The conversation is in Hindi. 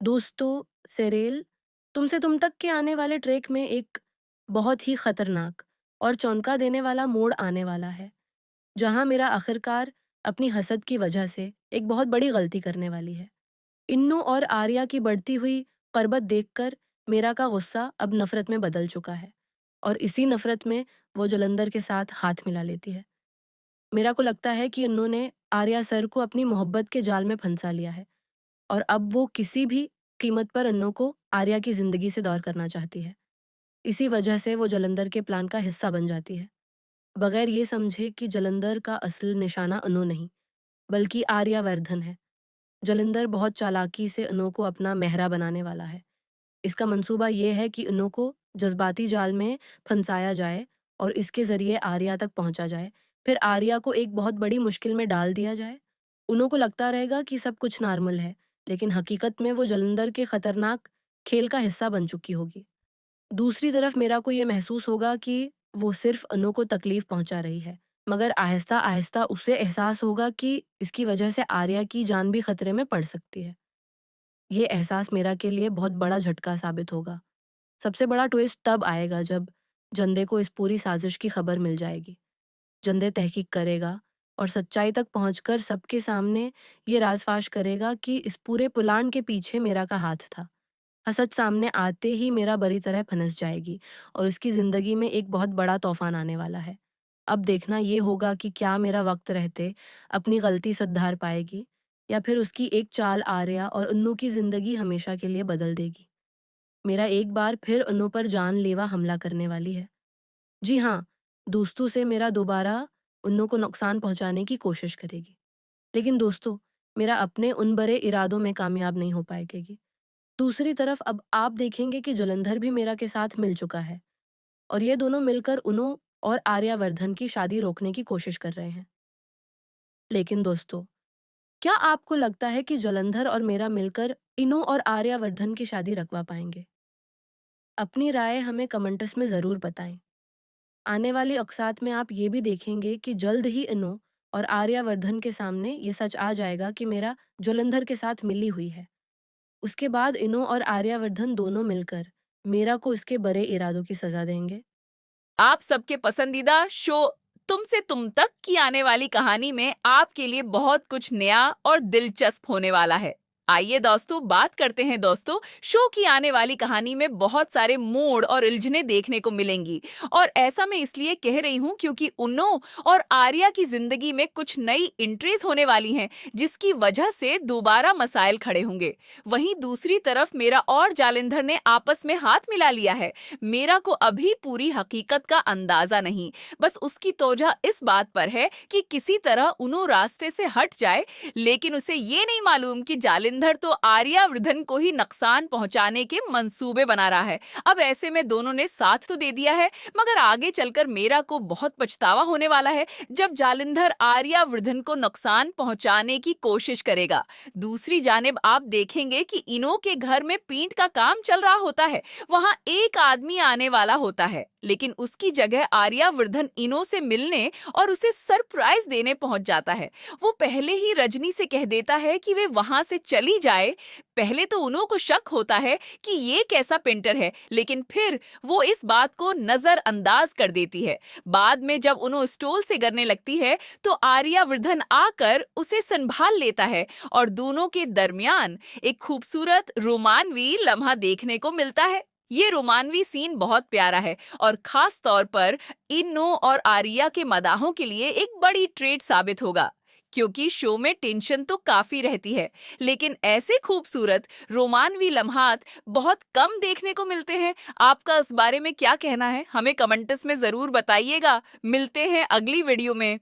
दोस्तों, सेरेल, तुमसे तुम तक के आने वाले ट्रैक में एक बहुत ही खतरनाक और चौंका देने वाला मोड़ आने वाला है, जहां मेरा आखिरकार अपनी हसद की वजह से एक बहुत बड़ी गलती करने वाली है। इन्नू और आर्या की बढ़ती हुई कर्बत देखकर मेरा का गुस्सा अब नफरत में बदल चुका है, और इसी नफरत में वो जलंधर के साथ हाथ मिला लेती है। मेरा को लगता है कि उन्होंने आर्या सर को अपनी मोहब्बत के जाल में फंसा लिया है, और अब वो किसी भी कीमत पर अन्नू को आर्या की ज़िंदगी से दूर करना चाहती है। इसी वजह से वो जलंधर के प्लान का हिस्सा बन जाती है, बगैर ये समझे कि जलंधर का असल निशाना अनु नहीं, बल्कि आर्यावर्धन है। जलंधर बहुत चालाकी से अनु को अपना मेहरा बनाने वाला है। इसका मंसूबा ये है कि अनु को जज्बाती जाल में फंसाया जाए और इसके ज़रिए आर्या तक पहुँचा जाए। फिर आर्या को एक बहुत बड़ी मुश्किल में डाल दिया जाए। अनु को लगता रहेगा कि सब कुछ नॉर्मल है, लेकिन हकीकत में वो जलंधर के खतरनाक खेल का हिस्सा बन चुकी होगी। दूसरी तरफ मेरा को ये महसूस होगा कि वो सिर्फ अनु को तकलीफ पहुंचा रही है, मगर आहिस्ता आहिस्ता उसे एहसास होगा कि इसकी वजह से आर्या की जान भी खतरे में पड़ सकती है। ये एहसास मेरा के लिए बहुत बड़ा झटका साबित होगा। सबसे बड़ा ट्विस्ट तब आएगा जब जंदे को इस पूरी साजिश की खबर मिल जाएगी। जंदे तहकीक करेगा और सच्चाई तक पहुंचकर सबके सामने ये राजफाश करेगा कि इस पूरे पुलान के पीछे मेरा का हाथ था। हसद सामने आते ही मेरा बुरी तरह फंस जाएगी और उसकी ज़िंदगी में एक बहुत बड़ा तूफान आने वाला है। अब देखना ये होगा कि क्या मेरा वक्त रहते अपनी गलती सुधार पाएगी, या फिर उसकी एक चाल आर्या और अन्नू की ज़िंदगी हमेशा के लिए बदल देगी। मेरा एक बार फिर अन्नू पर जानलेवा हमला करने वाली है। जी हाँ, दोस्तों से मेरा दोबारा अन्नू को नुकसान पहुंचाने की कोशिश करेगी। लेकिन दोस्तों, मेरा अपने उन बड़े इरादों में कामयाब नहीं हो पाएगी। दूसरी तरफ अब आप देखेंगे कि जलंधर भी मेरा के साथ मिल चुका है, और ये दोनों मिलकर उन्हों और आर्यावर्धन की शादी रोकने की कोशिश कर रहे हैं। लेकिन दोस्तों, क्या आपको लगता है कि जलंधर और मेरा मिलकर इनो और आर्यावर्धन की शादी रखवा पाएंगे? अपनी राय हमें कमेंट्स में ज़रूर बताएं। आने वाली अक्सात में आप ये भी देखेंगे कि जल्द ही इनो और आर्यावर्धन के सामने ये सच आ जाएगा कि मेरा जलंधर के साथ मिली हुई है। उसके बाद इनो और आर्यावर्धन दोनों मिलकर मीरा को इसके बड़े इरादों की सजा देंगे। आप सबके पसंदीदा शो तुमसे तुम तक की आने वाली कहानी में आपके लिए बहुत कुछ नया और दिलचस्प होने वाला है। आइए दोस्तों, बात करते हैं दोस्तों। शो की आने वाली कहानी में बहुत सारे मोड़ और उलझने देखने को मिलेंगी, और ऐसा मैं इसलिए कह रही हूँ क्योंकि उन्नो और आर्या की जिंदगी में कुछ नई एंट्रीज होने वाली हैं, जिसकी वजह से दोबारा मसाइल खड़े होंगे। वहीं दूसरी तरफ मेरा और जालिंधर ने आपस में हाथ मिला लिया है। मेरा को अभी पूरी हकीकत का अंदाजा नहीं, बस उसकी तोजह इस बात पर है कि किसी तरह उन्हों रास्ते से हट जाए, लेकिन उसे ये नहीं मालूम कि जालिंधर तो आर्यावर्धन को ही नुकसान पहुंचाने के मंसूबे बना रहा है। अब ऐसे में दोनों ने साथ तो दे दिया है, मगर आगे चलकर मेरा को बहुत पछतावा होने वाला है जब जालिंधर आर्यावर्धन को नुकसान पहुंचाने की कोशिश करेगा। दूसरी जानिब आप देखेंगे कि इनो के घर में पेंट का काम चल रहा होता है। वहां एक आदमी आने वाला होता है, लेकिन उसकी जगह आर्यावर्धन इनो से मिलने और उसे सरप्राइज देने पहुंच जाता है। वो पहले ही रजनी से कह देता है कि वे वहां से चली जाए। पहले तो उनो को शक होता है कि ये कैसा पेंटर है, लेकिन फिर वो इस बात को नजरअंदाज कर देती है। बाद में जब उनो स्टोल से गिरने लगती है, तो आर्यावर्धन आकर उसे संभाल लेता है और दोनों के दरमियान एक खूबसूरत रोमानवी लम्हा देखने को मिलता है। ये रोमानवी सीन बहुत प्यारा है और खास तौर पर इन्नो और आर्या के मदाहों के लिए एक बड़ी ट्रेट साबित होगा, क्योंकि शो में टेंशन तो काफी रहती है, लेकिन ऐसे खूबसूरत रोमानवी लम्हात बहुत कम देखने को मिलते हैं। आपका इस बारे में क्या कहना है? हमें कमेंट्स में जरूर बताइएगा। मिलते हैं अगली वीडियो में।